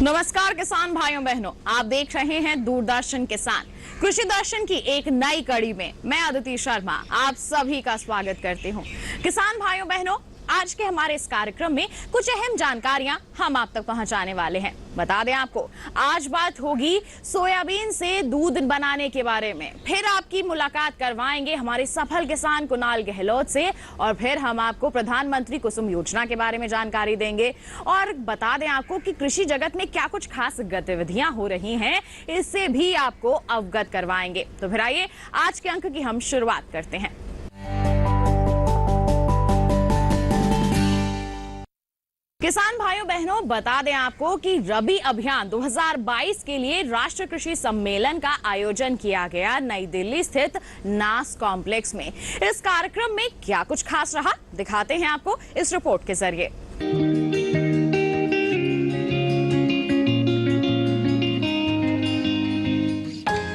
नमस्कार किसान भाइयों बहनों, आप देख रहे हैं दूरदर्शन किसान कृषि दर्शन की एक नई कड़ी में मैं अदिति शर्मा आप सभी का स्वागत करती हूं। किसान भाइयों बहनों, आज के हमारे इस कार्यक्रम में कुछ अहम जानकारियां हम आप तक पहुंचाने वाले हैं। बता दें आपको, आज बात होगी सोयाबीन से दूध बनाने के बारे में। फिर आपकी मुलाकात करवाएंगे हमारे सफल किसान कुणाल गहलोत से, और फिर हम आपको प्रधानमंत्री कुसुम योजना के बारे में जानकारी देंगे और बता दें आपको कि कृषि जगत में क्या कुछ खास गतिविधियां हो रही हैं, इससे भी आपको अवगत करवाएंगे। तो फिर आइए आज के अंक की हम शुरुआत करते हैं। किसान भाइयों बहनों, बता दें आपको कि रबी अभियान 2022 के लिए राष्ट्रीय कृषि सम्मेलन का आयोजन किया गया नई दिल्ली स्थित नास कॉम्प्लेक्स में। इस कार्यक्रम में क्या कुछ खास रहा, दिखाते हैं आपको इस रिपोर्ट के जरिए।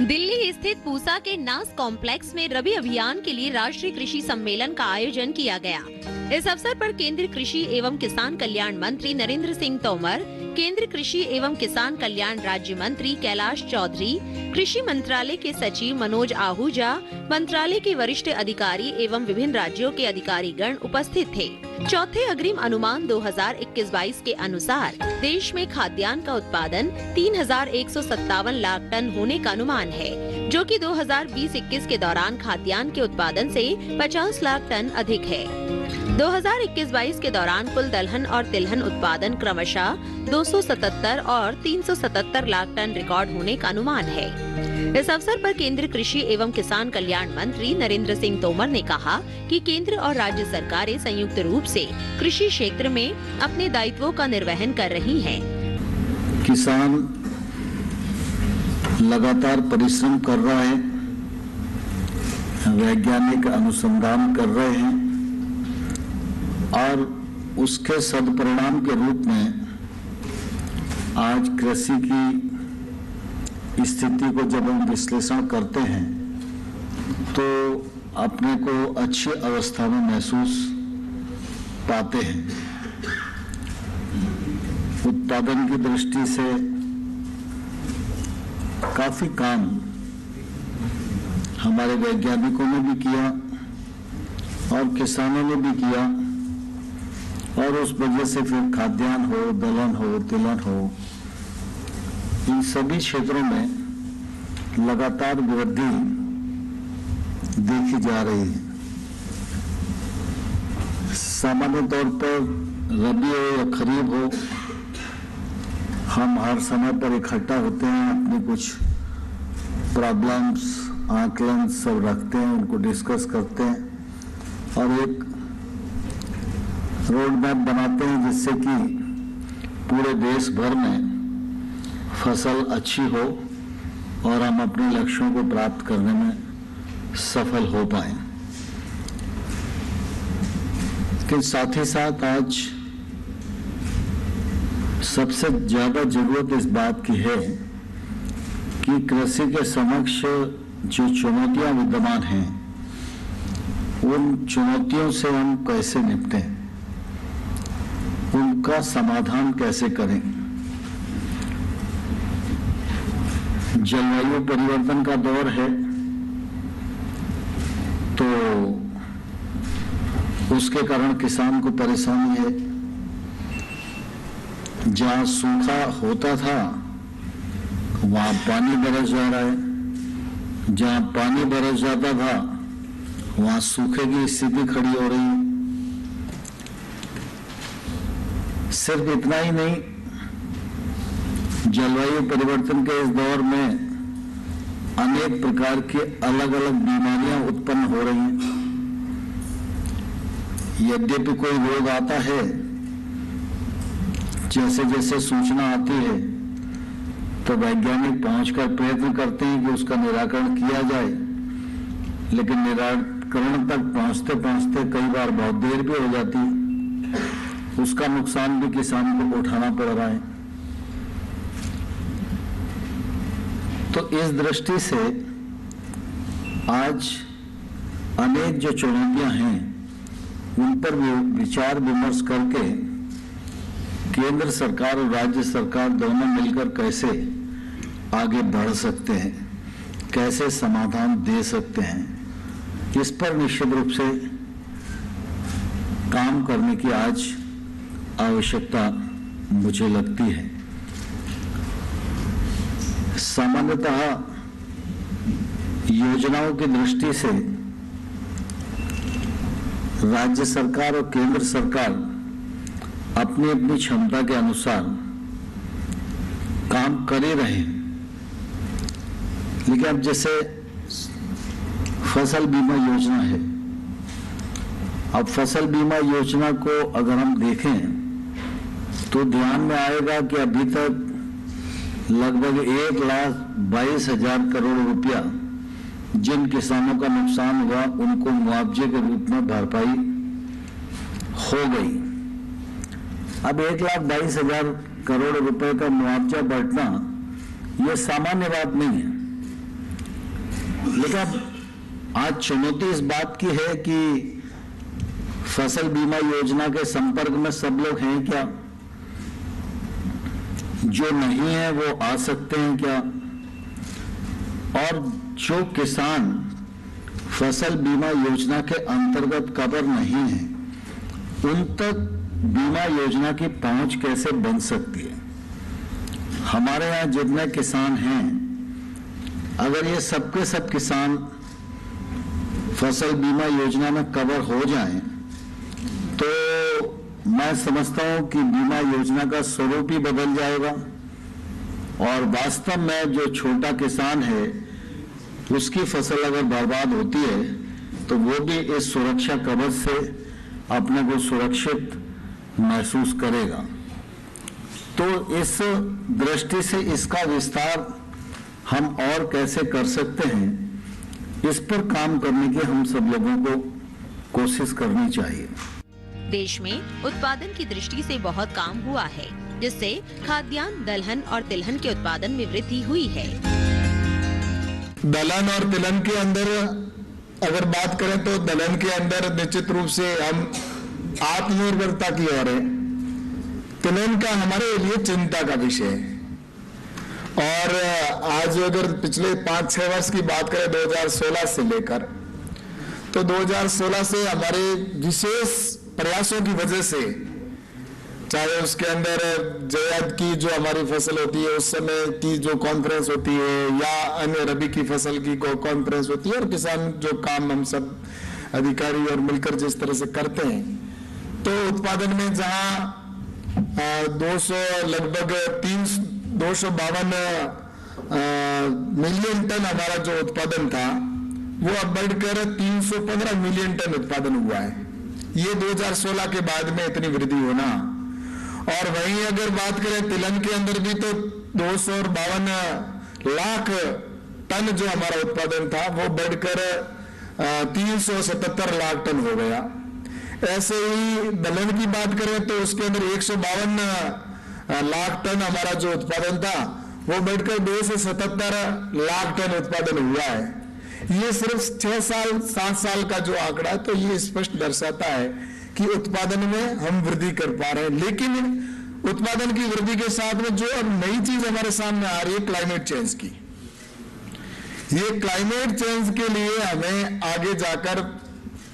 दिल्ली स्थित पूसा के नास कॉम्प्लेक्स में रबी अभियान के लिए राष्ट्रीय कृषि सम्मेलन का आयोजन किया गया। इस अवसर पर केंद्रीय कृषि एवं किसान कल्याण मंत्री नरेंद्र सिंह तोमर, केंद्रीय कृषि एवं किसान कल्याण राज्य मंत्री कैलाश चौधरी, कृषि मंत्रालय के सचिव मनोज आहूजा, मंत्रालय के वरिष्ठ अधिकारी एवं विभिन्न राज्यों के अधिकारी गण उपस्थित थे। चौथे अग्रिम अनुमान 2021-22 के अनुसार देश में खाद्यान्न का उत्पादन 3,157 लाख टन होने का अनुमान है, जो कि 2020-21 के दौरान खाद्यान्न के उत्पादन से 50 लाख टन अधिक है। 2021-22 के दौरान कुल दलहन और तिलहन उत्पादन क्रमशः 277 और 377 लाख टन रिकॉर्ड होने का अनुमान है। इस अवसर पर केंद्रीय कृषि एवं किसान कल्याण मंत्री नरेंद्र सिंह तोमर ने कहा कि केंद्र और राज्य सरकारें संयुक्त रूप से कृषि क्षेत्र में अपने दायित्वों का निर्वहन कर रही हैं। किसान लगातार परिश्रम कर रहा है, वैज्ञानिक अनुसंधान कर रहे हैं और उसके सदपरिणाम के रूप में आज कृषि की स्थिति को जब हम विश्लेषण करते हैं तो अपने को अच्छी अवस्था में महसूस पाते हैं। उत्पादन की दृष्टि से काफी काम हमारे वैज्ञानिकों ने भी किया और किसानों ने भी किया, और उस वजह से फिर खाद्यान्न हो, दलहन हो, तिलहन हो, इन सभी क्षेत्रों में लगातार वृद्धि देखी जा रही है। सामान्य तौर पर रबी हो या खरीफ हो, हम हर समय पर इकट्ठा होते हैं, अपनी कुछ प्रॉब्लम्स, आकलन सब रखते हैं, उनको डिस्कस करते हैं और एक रोड मैप बनाते हैं जिससे कि पूरे देश भर में फसल अच्छी हो और हम अपने लक्ष्यों को प्राप्त करने में सफल हो पाए। लेकिन साथ ही साथ आज सबसे ज्यादा जरूरत इस बात की है कि कृषि के समक्ष जो चुनौतियां विद्यमान हैं, उन चुनौतियों से हम कैसे निपटें, उनका समाधान कैसे करें। जलवायु परिवर्तन का दौर है तो उसके कारण किसान को परेशानी है। जहां सूखा होता था वहां पानी बरस जा रहा है, जहां पानी बरस जाता था वहां सूखे की स्थिति खड़ी हो रही है। सिर्फ इतना ही नहीं, जलवायु परिवर्तन के इस दौर में अनेक प्रकार की अलग अलग बीमारियां उत्पन्न हो रही हैं। यद्यपि कोई रोग आता है, जैसे जैसे सूचना आती है तो वैज्ञानिक पहुंचकर प्रयत्न करते हैं कि उसका निराकरण किया जाए, लेकिन निराकरण तक पहुंचते पहुंचते कई बार बहुत देर भी हो जाती है। उसका नुकसान भी किसान को उठाना पड़ रहा है। तो इस दृष्टि से आज अनेक जो चुनौतियां हैं उन पर भी विचार विमर्श करके केंद्र सरकार और राज्य सरकार दोनों मिलकर कैसे आगे बढ़ सकते हैं, कैसे समाधान दे सकते हैं, इस पर निश्चित रूप से काम करने की आज आवश्यकता मुझे लगती है। सामान्यतः योजनाओं की दृष्टि से राज्य सरकार और केंद्र सरकार अपनी अपनी क्षमता के अनुसार काम कर ही रहे हैं, लेकिन अब जैसे फसल बीमा योजना है, अब फसल बीमा योजना को अगर हम देखें तो ध्यान में आएगा कि अभी तक लगभग 1,22,000 करोड़ रुपया जिन किसानों का नुकसान हुआ उनको मुआवजे के रूप में भरपाई हो गई। अब 1,22,000 करोड़ रुपए का मुआवजा बढ़ना यह सामान्य बात नहीं है, लेकिन आज चुनौती इस बात की है कि फसल बीमा योजना के संपर्क में सब लोग हैं क्या, जो नहीं है वो आ सकते हैं क्या, और जो किसान फसल बीमा योजना के अंतर्गत कवर नहीं है उन तक बीमा योजना की पहुंच कैसे बन सकती है। हमारे यहाँ जितने किसान हैं, अगर ये सबके सब किसान फसल बीमा योजना में कवर हो जाएं तो मैं समझता हूं कि बीमा योजना का स्वरूप ही बदल जाएगा और वास्तव में जो छोटा किसान है उसकी फसल अगर बर्बाद होती है तो वो भी इस सुरक्षा कवच से अपने को सुरक्षित महसूस करेगा। तो इस दृष्टि से इसका विस्तार हम और कैसे कर सकते हैं, इस पर काम करने की हम सब लोगों को कोशिश करनी चाहिए। देश में उत्पादन की दृष्टि से बहुत काम हुआ है, जिससे खाद्यान्न, दलहन और तिलहन के उत्पादन में वृद्धि हुई है। दलहन और तिलहन के अंदर अगर बात करें तो दलहन के अंदर निश्चित रूप से हम आत्मनिर्भरता की ओर है। तिलहन का हमारे लिए चिंता का विषय है और आज अगर पिछले 5-6 वर्ष की बात करें 2016 से लेकर, तो 2016 से हमारे विशेष प्रयासों की वजह से, चाहे उसके अंदर जायद की जो हमारी फसल होती है उस समय की जो कॉन्फ्रेंस होती है या अन्य रबी की फसल की कॉन्फ्रेंस होती है और किसान जो काम हम सब अधिकारी और मिलकर जिस तरह से करते हैं, तो उत्पादन में जहां 252 मिलियन टन हमारा जो उत्पादन था वो अब बढ़कर 315 मिलियन टन उत्पादन हुआ है। ये 2016 के बाद में इतनी वृद्धि होना। और वहीं अगर बात करें तिलहन के अंदर भी तो 252 लाख टन जो हमारा उत्पादन था वो बढ़कर 377 लाख टन हो गया। ऐसे ही दलहन की बात करें तो उसके अंदर 152 लाख टन हमारा जो उत्पादन था वो बढ़कर 277 लाख टन उत्पादन हुआ है। ये सिर्फ 6-7 साल का जो आंकड़ा है, तो ये स्पष्ट दर्शाता है कि उत्पादन में हम वृद्धि कर पा रहे हैं। लेकिन उत्पादन की वृद्धि के साथ में जो अब नई चीज हमारे सामने आ रही है क्लाइमेट चेंज की, ये क्लाइमेट चेंज के लिए हमें आगे जाकर,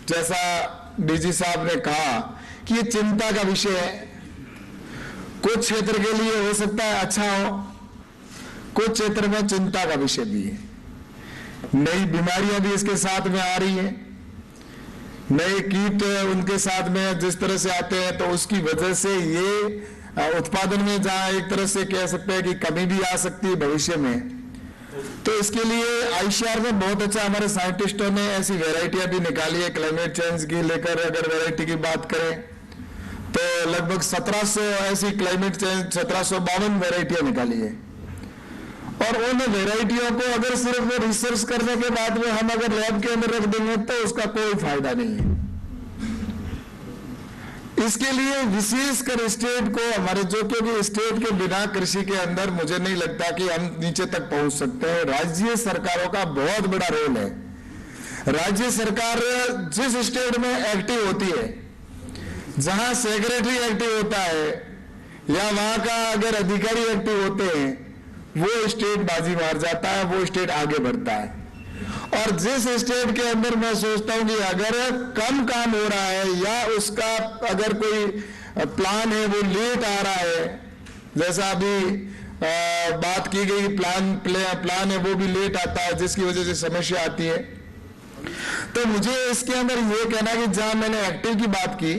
जैसा डीजी साहब ने कहा कि ये चिंता का विषय है। कुछ क्षेत्र के लिए हो सकता है अच्छा हो, कुछ क्षेत्र में चिंता का विषय भी है। नई बीमारियां भी इसके साथ में आ रही है, नए कीट उनके साथ में जिस तरह से आते हैं, तो उसकी वजह से ये उत्पादन में जहां एक तरह से कह सकते हैं कि कमी भी आ सकती है भविष्य में। तो इसके लिए आईसीआर में बहुत अच्छा हमारे साइंटिस्टों ने ऐसी वैरायटियां भी निकाली है क्लाइमेट चेंज की लेकर। अगर वैरायटी की बात करें तो लगभग 1700 ऐसी क्लाइमेट चेंज 1752 वैरायटियां निकाली है। और उन वैरायटियों को अगर सिर्फ रिसर्च करने के बाद में हम अगर लैब के अंदर रख देंगे तो उसका कोई फायदा नहीं है। इसके लिए विशेषकर स्टेट को हमारे, जो क्योंकि स्टेट के बिना कृषि के अंदर मुझे नहीं लगता कि हम नीचे तक पहुंच सकते हैं। राज्य सरकारों का बहुत बड़ा रोल है। राज्य सरकार जिस स्टेट में एक्टिव होती है, जहां सेक्रेटरी एक्टिव होता है या वहां का अगर अधिकारी एक्टिव होते हैं, वो स्टेट बाजी मार जाता है, वो स्टेट आगे बढ़ता है। और जिस स्टेट के अंदर मैं सोचता हूं कि अगर कम काम हो रहा है या उसका अगर कोई प्लान है वो लेट आ रहा है, जैसा अभी बात की गई प्लान है वो भी लेट आता है, जिसकी वजह से समस्या आती है। तो मुझे इसके अंदर ये कहना है कि जहां मैंने एक्टिव की बात की,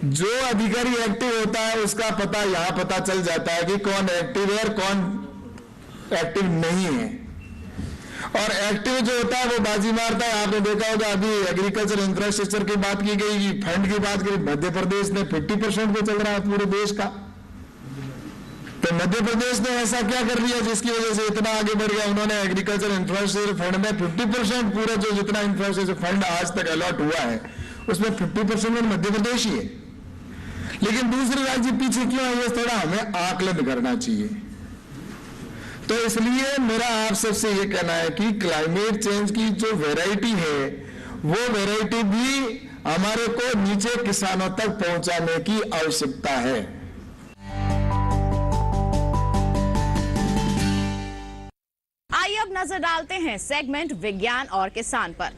जो अधिकारी एक्टिव होता है उसका पता यहां पता चल जाता है कि कौन एक्टिव है और कौन एक्टिव नहीं है। और एक्टिव जो होता है वो बाजी मारता है। आपने देखा होगा अभी एग्रीकल्चर इंफ्रास्ट्रक्चर की बात की गई, फंड की बात की, मध्य प्रदेश ने 50% पे चल रहा है पूरे देश का। तो मध्य प्रदेश ने ऐसा क्या कर दिया जिसकी वजह से इतना आगे बढ़ गया? उन्होंने एग्रीकल्चर इंफ्रास्ट्रक्चर फंड में 50% पूरा जो जितना इंफ्रास्ट्रक्चर फंड आज तक अलॉट हुआ है उसमें 50% में मध्य प्रदेश ही है। लेकिन दूसरे राज्य पीछे क्यों है, ये थोड़ा हमें आकलन करना चाहिए। तो इसलिए मेरा आप सबसे ये कहना है कि क्लाइमेट चेंज की जो वैरायटी है वो वैरायटी भी हमारे को नीचे किसानों तक पहुंचाने की आवश्यकता है। आइए अब नजर डालते हैं सेगमेंट विज्ञान और किसान पर।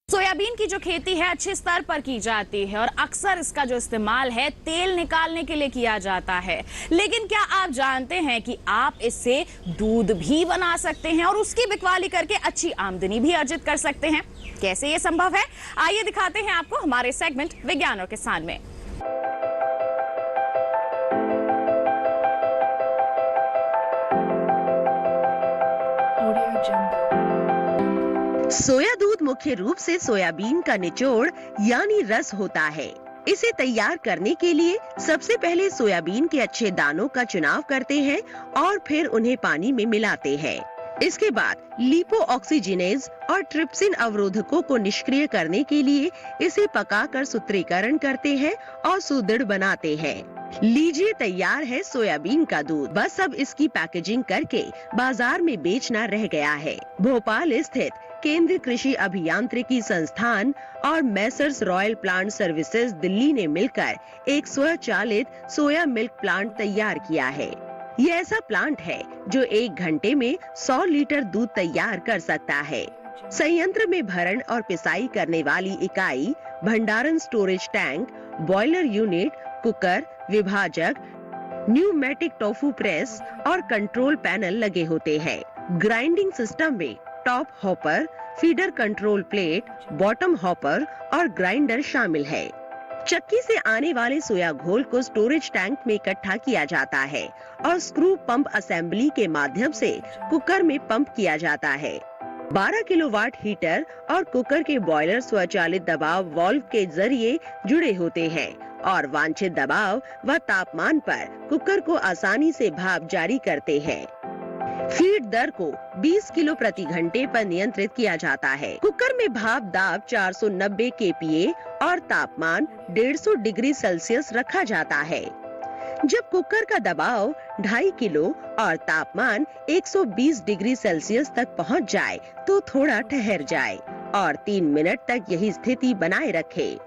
सोयाबीन की जो खेती है अच्छे स्तर पर की जाती है और अक्सर इसका जो इस्तेमाल है तेल निकालने के लिए किया जाता है। लेकिन क्या आप जानते हैं कि आप इससे दूध भी बना सकते हैं और उसकी बिकवाली करके अच्छी आमदनी भी अर्जित कर सकते हैं? कैसे ये संभव है, आइए दिखाते हैं आपको हमारे सेगमेंट विज्ञान और किसान में। सोया दूध मुख्य रूप से सोयाबीन का निचोड़ यानी रस होता है। इसे तैयार करने के लिए सबसे पहले सोयाबीन के अच्छे दानों का चुनाव करते हैं और फिर उन्हें पानी में मिलाते हैं। इसके बाद लिपो ऑक्सीजिनेज और ट्रिप्सिन अवरोधकों को निष्क्रिय करने के लिए इसे पकाकर सूत्रीकरण करते हैं और सुदृढ़ बनाते हैं। लीजिए तैयार है सोयाबीन का दूध। बस अब इसकी पैकेजिंग करके बाजार में बेचना रह गया है। भोपाल स्थित केंद्रीय कृषि अभियांत्रिकी संस्थान और Messrs royal plant services Delhi ने मिलकर एक स्वचालित सोया मिल्क प्लांट तैयार किया है। ये ऐसा प्लांट है जो 1 घंटे में 100 लीटर दूध तैयार कर सकता है। संयंत्र में भरण और पिसाई करने वाली इकाई, भंडारण storage tank, boiler unit, cooker, विभाजक, न्यूमेटिक टोफू प्रेस और कंट्रोल पैनल लगे होते हैं। ग्राइंडिंग सिस्टम में top hopper, feeder control plate, bottom hopper और ग्राइंडर शामिल है। चक्की से आने वाले सोया घोल को स्टोरेज टैंक में इकट्ठा किया जाता है और स्क्रू पंप असेंबली के माध्यम से कुकर में पंप किया जाता है। 12 किलोवाट हीटर और कुकर के बॉयलर स्वचालित दबाव वाल्व के जरिए जुड़े होते हैं और वांछित दबाव व तापमान पर कुकर को आसानी से भाप जारी करते हैं। फीड दर को 20 किलो प्रति घंटे पर नियंत्रित किया जाता है। कुकर में भाप दाब 490 kPa और तापमान 150 डिग्री सेल्सियस रखा जाता है। जब कुकर का दबाव 2.5 किलो और तापमान 120 डिग्री सेल्सियस तक पहुंच जाए तो थोड़ा ठहर जाए और 3 मिनट तक यही स्थिति बनाए रखे।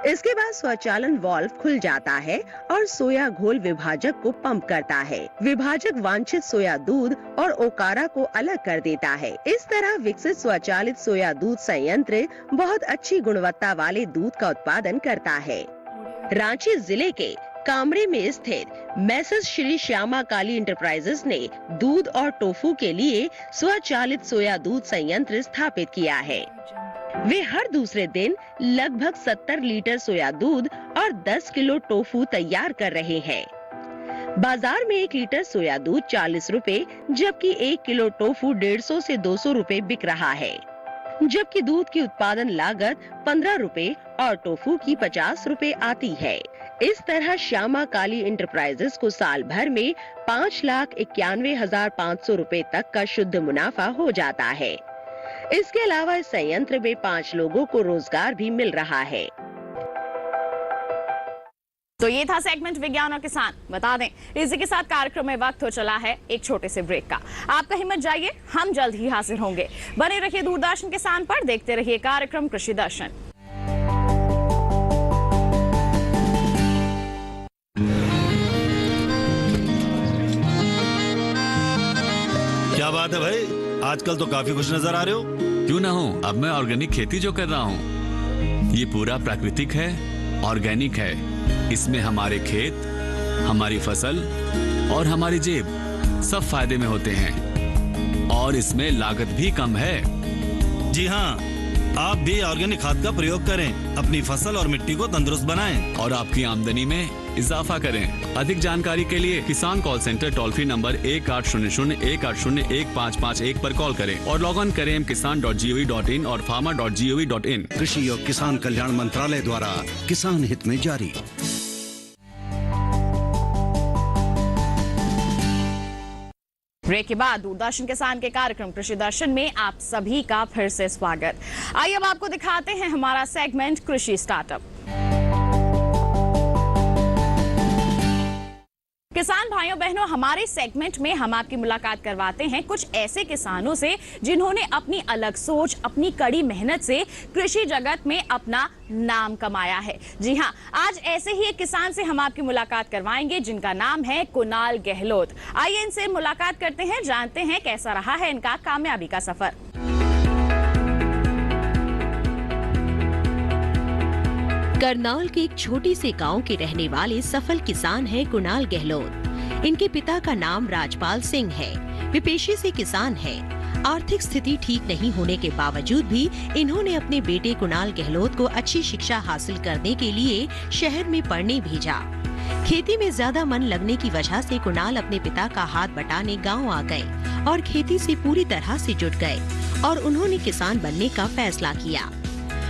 इसके बाद स्वचालन वाल्व खुल जाता है और सोया घोल विभाजक को पंप करता है। विभाजक वांछित सोया दूध और ओकारा को अलग कर देता है। इस तरह विकसित स्वचालित सोया दूध संयंत्र बहुत अच्छी गुणवत्ता वाले दूध का उत्पादन करता है। रांची जिले के कामड़े में स्थित मैसर्स श्री श्यामा काली इंटरप्राइजेस ने दूध और टोफू के लिए स्वचालित सोया दूध संयंत्र स्थापित किया है। वे हर दूसरे दिन लगभग 70 लीटर सोया दूध और 10 किलो टोफू तैयार कर रहे हैं। बाजार में 1 लीटर सोया दूध 40 रुपए जबकि 1 किलो टोफू 150 से 200 रुपए बिक रहा है। जबकि दूध की उत्पादन लागत 15 रुपए और टोफू की 50 रुपए आती है। इस तरह श्यामा काली इंटरप्राइजेस को साल भर में 5,91,500 रुपए तक का शुद्ध मुनाफा हो जाता है। इसके अलावा इस संयंत्र में 5 लोगों को रोजगार भी मिल रहा है। तो ये था सेगमेंट विज्ञान और किसान। बता दें इसी के साथ कार्यक्रम में वक्त हो चला है एक छोटे से ब्रेक का। आप कहीं मत जाइए, हम जल्द ही हाजिर होंगे। बने रहिए दूरदर्शन किसान पर, देखते रहिए कार्यक्रम कृषि दर्शन। बात है भाई, आजकल तो काफी खुश नजर आ रहे हो। क्यों ना हो, अब मैं ऑर्गेनिक खेती जो कर रहा हूँ ये पूरा प्राकृतिक है, ऑर्गेनिक है। इसमें हमारे खेत, हमारी फसल और हमारी जेब सब फायदे में होते हैं और इसमें लागत भी कम है। जी हाँ, आप भी ऑर्गेनिक खाद का प्रयोग करें, अपनी फसल और मिट्टी को तंदुरुस्त बनाएं और आपकी आमदनी में इजाफा करें। अधिक जानकारी के लिए किसान call centre toll free number 1800-180-1551 पर कॉल करें और लॉग ऑन करें kisan.gov.in और farmer.gov.in। कृषि और किसान कल्याण मंत्रालय द्वारा किसान हित में जारी। ब्रेक के बाद दूरदर्शन किसान के कार्यक्रम कृषि दर्शन में आप सभी का फिर से स्वागत। आइए अब आपको दिखाते हैं हमारा सेगमेंट कृषि स्टार्टअप। किसान भाइयों बहनों, हमारे सेगमेंट में हम आपकी मुलाकात करवाते हैं कुछ ऐसे किसानों से जिन्होंने अपनी अलग सोच, अपनी कड़ी मेहनत से कृषि जगत में अपना नाम कमाया है। जी हां, आज ऐसे ही एक किसान से हम आपकी मुलाकात करवाएंगे जिनका नाम है कुणाल गहलोत। आइए इनसे मुलाकात करते हैं, जानते हैं कैसा रहा है इनका कामयाबी का सफर। करनाल के एक छोटी से गांव के रहने वाले सफल किसान हैं कुणाल गहलोत। इनके पिता का नाम राजपाल सिंह है। वे पेशे से किसान हैं। आर्थिक स्थिति ठीक नहीं होने के बावजूद भी इन्होंने अपने बेटे कुणाल गहलोत को अच्छी शिक्षा हासिल करने के लिए शहर में पढ़ने भेजा। खेती में ज्यादा मन लगने की वजह से कुणाल अपने पिता का हाथ बटाने गाँव आ गए और खेती से पूरी तरह से जुट गए और उन्होंने किसान बनने का फैसला किया।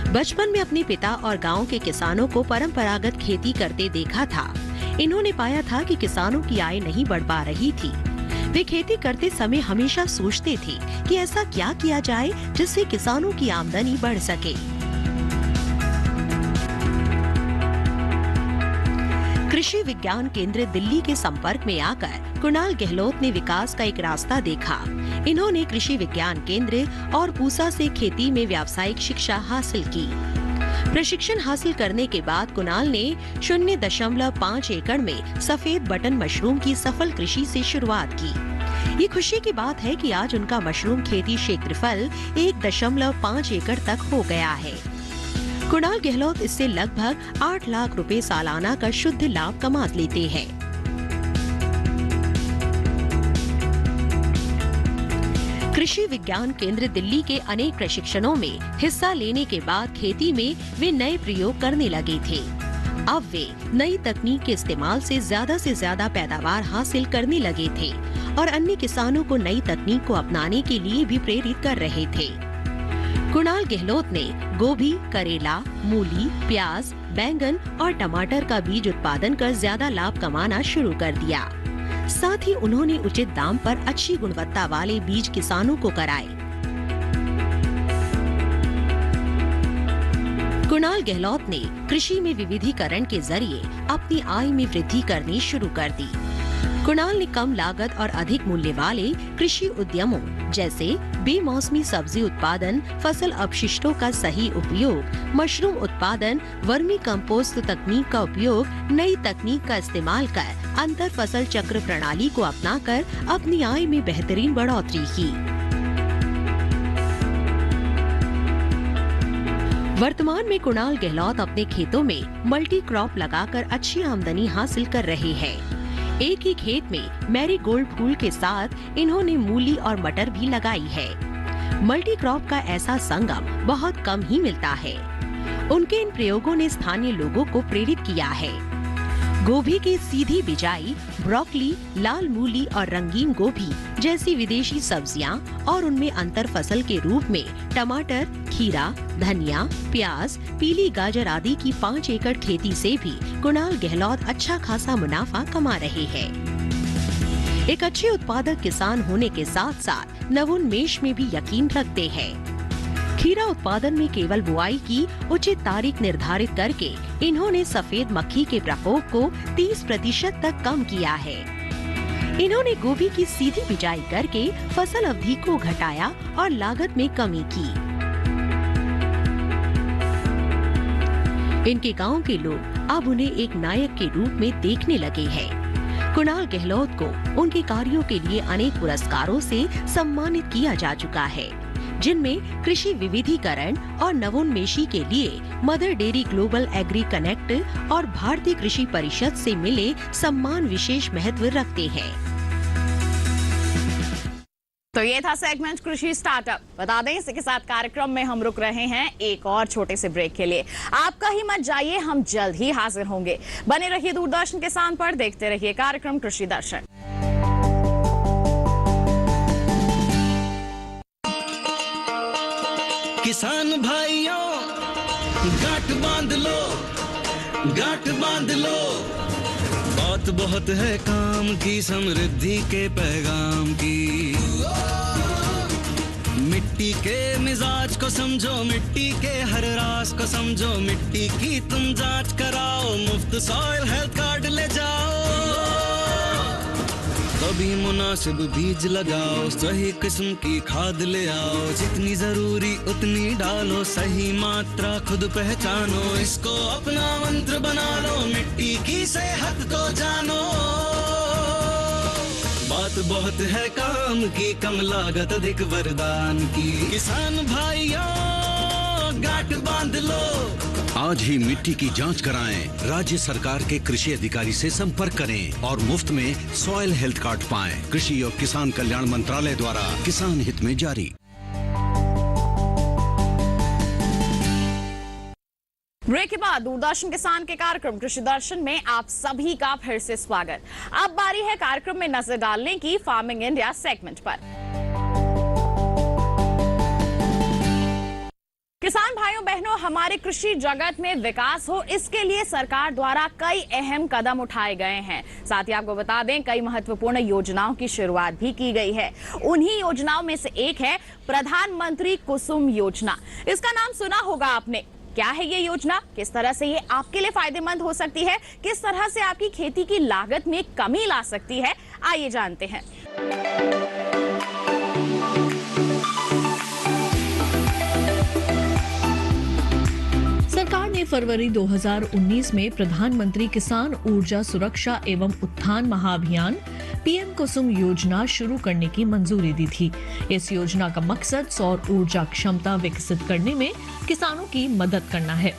बचपन में अपने पिता और गांव के किसानों को परंपरागत खेती करते देखा था। इन्होंने पाया था कि किसानों की आय नहीं बढ़ पा रही थी। वे खेती करते समय हमेशा सोचते थे कि ऐसा क्या किया जाए जिससे किसानों की आमदनी बढ़ सके। कृषि विज्ञान केंद्र दिल्ली के संपर्क में आकर कुणाल गहलोत ने विकास का एक रास्ता देखा। इन्होंने कृषि विज्ञान केंद्र और पूसा से खेती में व्यावसायिक शिक्षा हासिल की। प्रशिक्षण हासिल करने के बाद कुणाल ने 0.5 एकड़ में सफेद बटन मशरूम की सफल कृषि से शुरुआत की। ये खुशी की बात है कि आज उनका मशरूम खेती क्षेत्रफल 1.5 एकड़ तक हो गया है। कुणाल गहलोत इससे लगभग 8 लाख रुपए सालाना का शुद्ध लाभ कमा लेते हैं। कृषि विज्ञान केंद्र दिल्ली के अनेक प्रशिक्षणों में हिस्सा लेने के बाद खेती में वे नए प्रयोग करने लगे थे। अब वे नई तकनीक के इस्तेमाल से ज्यादा पैदावार हासिल करने लगे थे और अन्य किसानों को नई तकनीक को अपनाने के लिए भी प्रेरित कर रहे थे। कुणाल गहलोत ने गोभी, करेला, मूली, प्याज, बैंगन और टमाटर का बीज उत्पादन कर ज्यादा लाभ कमाना शुरू कर दिया। साथ ही उन्होंने उचित दाम पर अच्छी गुणवत्ता वाले बीज किसानों को कराए। कुणाल गहलोत ने कृषि में विविधीकरण के जरिए अपनी आय में वृद्धि करनी शुरू कर दी। कुणाल ने कम लागत और अधिक मूल्य वाले कृषि उद्यमों जैसे बेमौसमी सब्जी उत्पादन, फसल अपशिष्टों का सही उपयोग, मशरूम उत्पादन, वर्मी कंपोस्ट तकनीक का उपयोग, नई तकनीक का इस्तेमाल कर अंतर फसल चक्र प्रणाली को अपनाकर अपनी आय में बेहतरीन बढ़ोतरी की। वर्तमान में कुणाल गहलोत अपने खेतों में मल्टी क्रॉप लगाकर अच्छी आमदनी हासिल कर रहे हैं। एक ही खेत में मैरीगोल्ड फूल के साथ इन्होंने मूली और मटर भी लगाई है। मल्टी क्रॉप का ऐसा संगम बहुत कम ही मिलता है। उनके इन प्रयोगों ने स्थानीय लोगों को प्रेरित किया है। गोभी की सीधी बिजाई, ब्रोकली, लाल मूली और रंगीन गोभी जैसी विदेशी सब्जियां और उनमें अंतर फसल के रूप में टमाटर, खीरा, धनिया, प्याज, पीली गाजर आदि की 5 एकड़ खेती से भी कुणाल गहलोत अच्छा खासा मुनाफा कमा रहे हैं। एक अच्छे उत्पादक किसान होने के साथ साथ नवोन्मेष में भी यकीन रखते हैं। खीरा उत्पादन में केवल बुआई की उचित तारीख निर्धारित करके इन्होंने सफेद मक्खी के प्रकोप को 30% तक कम किया है। इन्होंने गोभी की सीधी बिजाई करके फसल अवधि को घटाया और लागत में कमी की। इनके गांव के लोग अब उन्हें एक नायक के रूप में देखने लगे हैं। कुणाल गहलोत को उनके कार्यों के लिए अनेक पुरस्कारों से सम्मानित किया जा चुका है, जिनमें कृषि विविधीकरण और नवोन्मेषी के लिए Mother Dairy Global Agri Connect और भारतीय कृषि परिषद से मिले सम्मान विशेष महत्व रखते हैं। तो ये था सेगमेंट कृषि स्टार्टअप। बता दें इसी के साथ कार्यक्रम में हम रुक रहे हैं एक और छोटे से ब्रेक के लिए। आपका ही मत जाइए, हम जल्द ही हाजिर होंगे। बने रहिए दूरदर्शन किसान पर, देखते रहिए कार्यक्रम कृषि दर्शन। किसान भाइयों गांठ बांध लो, गांठ बांध लो, बात बहुत है काम की, समृद्धि के पैगाम की। मिट्टी के मिजाज को समझो, मिट्टी के हर राज को समझो, मिट्टी की तुम जांच कराओ, मुफ्त सॉइल हेल्थ कार्ड ले जाओ। कभी मुनासिब बीज लगाओ, सही किस्म की खाद ले आओ, जितनी जरूरी उतनी डालो, सही मात्रा खुद पहचानो, इसको अपना मंत्र बना लो, मिट्टी की सेहत को जानो। बात बहुत है काम की, कम लागत अधिक वरदान की। किसान भाइयों गांठ बांध लो, आज ही मिट्टी की जांच कराएं, राज्य सरकार के कृषि अधिकारी से संपर्क करें और मुफ्त में सॉइल हेल्थ कार्ड पाएं। कृषि और किसान कल्याण मंत्रालय द्वारा किसान हित में जारी। ब्रेक के बाद दूरदर्शन किसान के कार्यक्रम कृषि दर्शन में आप सभी का फिर से स्वागत। अब बारी है कार्यक्रम में नजर डालने की फार्मिंग इंडिया सेगमेंट पर। किसान भाइयों बहनों, हमारे कृषि जगत में विकास हो, इसके लिए सरकार द्वारा कई अहम कदम उठाए गए हैं। साथ ही आपको बता दें कई महत्वपूर्ण योजनाओं की शुरुआत भी की गई है। उन्हीं योजनाओं में से एक है प्रधानमंत्री कुसुम योजना। इसका नाम सुना होगा आपने। क्या है ये योजना, किस तरह से ये आपके लिए फायदेमंद हो सकती है, किस तरह से आपकी खेती की लागत में कमी ला सकती है, आइए जानते हैं। सरकार ने फरवरी 2019 में प्रधानमंत्री किसान ऊर्जा सुरक्षा एवं उत्थान महाअभियान पीएम कुसुम योजना शुरू करने की मंजूरी दी थी। इस योजना का मकसद सौर ऊर्जा क्षमता विकसित करने में किसानों की मदद करना है।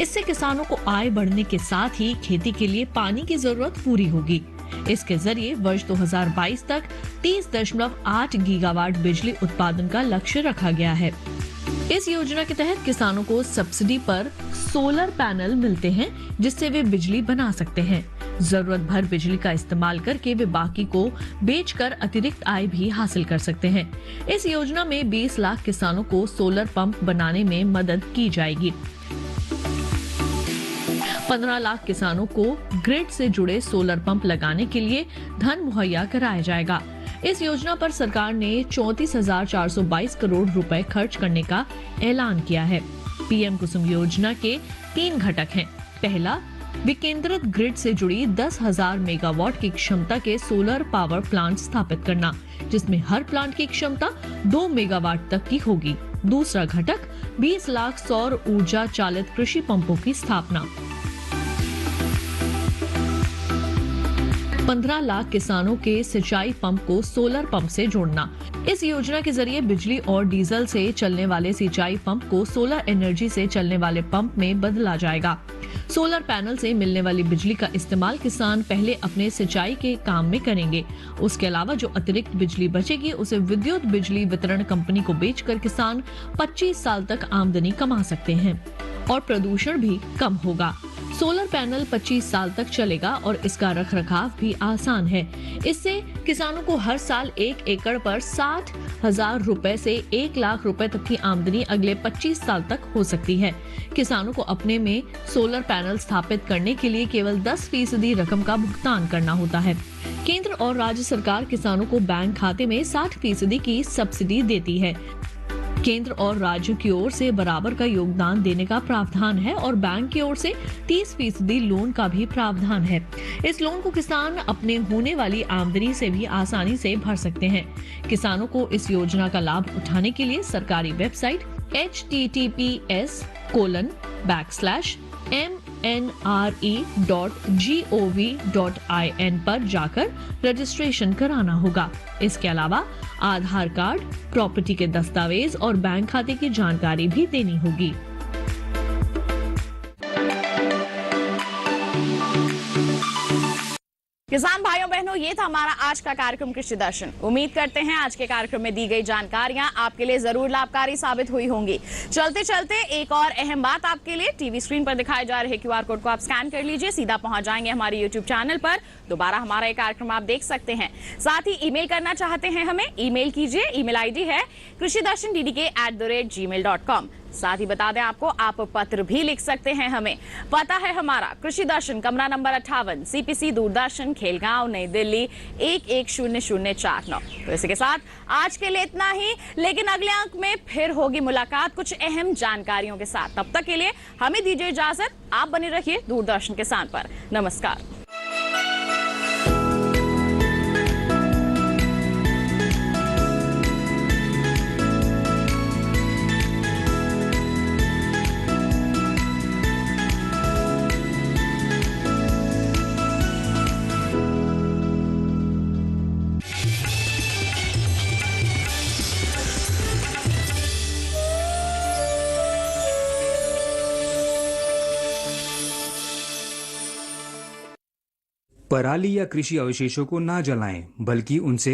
इससे किसानों को आय बढ़ने के साथ ही खेती के लिए पानी की जरूरत पूरी होगी। इसके जरिए वर्ष 2022 तक 30.8 गीगावाट बिजली उत्पादन का लक्ष्य रखा गया है। इस योजना के तहत किसानों को सब्सिडी पर सोलर पैनल मिलते हैं, जिससे वे बिजली बना सकते हैं। जरूरत भर बिजली का इस्तेमाल करके वे बाकी को बेचकर अतिरिक्त आय भी हासिल कर सकते हैं। इस योजना में 20 लाख किसानों को सोलर पंप बनाने में मदद की जाएगी। 15 लाख किसानों को ग्रिड से जुड़े सोलर पंप लगाने के लिए धन मुहैया कराया जाएगा। इस योजना पर सरकार ने 34,422 करोड़ रुपए खर्च करने का ऐलान किया है। पीएम कुसुम योजना के 3 घटक हैं। पहला, विकेंद्रित ग्रिड से जुड़ी 10,000 मेगावाट की क्षमता के सोलर पावर प्लांट स्थापित करना, जिसमें हर प्लांट की क्षमता 2 मेगावाट तक की होगी। दूसरा घटक 20 लाख सौर ऊर्जा चालित कृषि पंपों की स्थापना। 15 लाख किसानों के सिंचाई पंप को सोलर पंप से जोड़ना। इस योजना के जरिए बिजली और डीजल से चलने वाले सिंचाई पंप को सोलर एनर्जी से चलने वाले पंप में बदला जाएगा। सोलर पैनल से मिलने वाली बिजली का इस्तेमाल किसान पहले अपने सिंचाई के काम में करेंगे। उसके अलावा जो अतिरिक्त बिजली बचेगी उसे विद्युत बिजली वितरण कंपनी को बेचकर किसान 25 साल तक आमदनी कमा सकते हैं और प्रदूषण भी कम होगा। सोलर पैनल 25 साल तक चलेगा और इसका रखरखाव भी आसान है। इससे किसानों को हर साल 1 एकड़ पर 60,000 रुपए से 1 लाख रुपए तक की आमदनी अगले 25 साल तक हो सकती है। किसानों को अपने में सोलर पैनल स्थापित करने के लिए केवल 10% रकम का भुगतान करना होता है। केंद्र और राज्य सरकार किसानों को बैंक खाते में 60% की सब्सिडी देती है। केंद्र और राज्य की ओर से बराबर का योगदान देने का प्रावधान है और बैंक की ओर से 30% लोन का भी प्रावधान है। इस लोन को किसान अपने होने वाली आमदनी से भी आसानी से भर सकते हैं। किसानों को इस योजना का लाभ उठाने के लिए सरकारी वेबसाइट https://m nre.gov.in पर जाकर रजिस्ट्रेशन कराना होगा। इसके अलावा आधार कार्ड, प्रॉपर्टी के दस्तावेज और बैंक खाते की जानकारी भी देनी होगी। किसान भाइयों बहनों, ये था हमारा आज का कार्यक्रम कृषि दर्शन। उम्मीद करते हैं आज के कार्यक्रम में दी गई जानकारियां आपके लिए जरूर लाभकारी साबित हुई होंगी। चलते चलते एक और अहम बात आपके लिए, टीवी स्क्रीन पर दिखाए जा रहे QR कोड को आप स्कैन कर लीजिए, सीधा पहुंच जाएंगे हमारे YouTube चैनल पर। दोबारा हमारा ये कार्यक्रम आप देख सकते हैं। साथ ही ईमेल करना चाहते हैं हमें, ईमेल कीजिए। ईमेल ID है krishidarshandddk@gmail.com। साथ ही बता दें आपको, आप पत्र भी लिख सकते हैं हमें। पता है हमारा कृषि दर्शन, कमरा नंबर 58, CPC दूरदर्शन, खेलगांव, नई दिल्ली 110049। तो इसी के साथ आज के लिए इतना ही, लेकिन अगले अंक में फिर होगी मुलाकात कुछ अहम जानकारियों के साथ। तब तक के लिए हमें दीजिए इजाजत। आप बने रहिए दूरदर्शन किसान पर। नमस्कार। पराली या कृषि अवशेषों को ना जलाएं, बल्कि उनसे